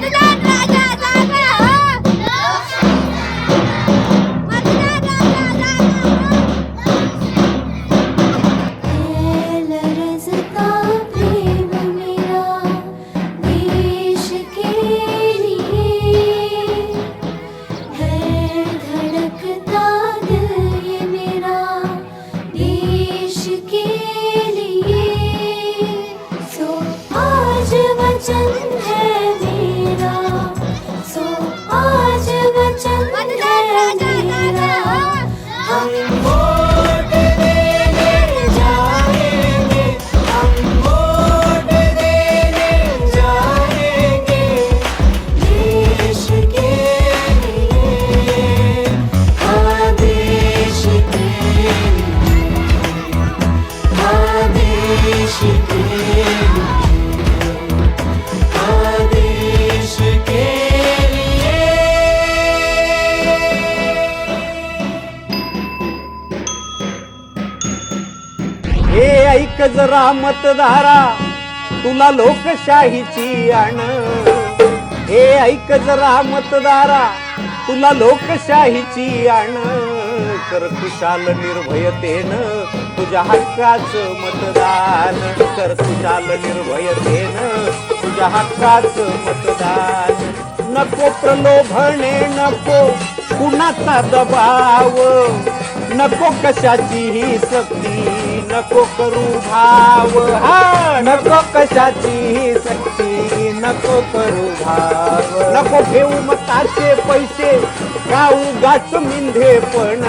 मतदान राजा जागा हो. मतदान राजा जागा हो. लरजता प्रेम मेरा देश के लिए है, धड़कता दिल ये मेरा देश के लिए. सो आज वचन है मेरा, सो आज वचन है मेरा. हम वोट देने जाएंगे, हम वोट देने जाएंगे देश के लिए. हाँ देश के लिए, हाँ देश के लिए, हाँ देश के लिए. हे ऐक जरा मतदारा तुला लोकशाहीची आण. हे ऐक जरा मतदारा तुला लोकशाहीची आण. कर खुशाल निर्भयतेनं तुझ्या हक्काचं मतदान. कर खुशाल निर्भयतेनं तुझ्या हक्काचं मतदान. नको प्रलोभने, नको कुणाचा दबाव, नको कशाचीही सक्ती, नको करू भाव. हा नको कशाचीही सक्ती, नको करू भाव. नको घेऊ मताचे पैसे का उगाच मिंधेपण.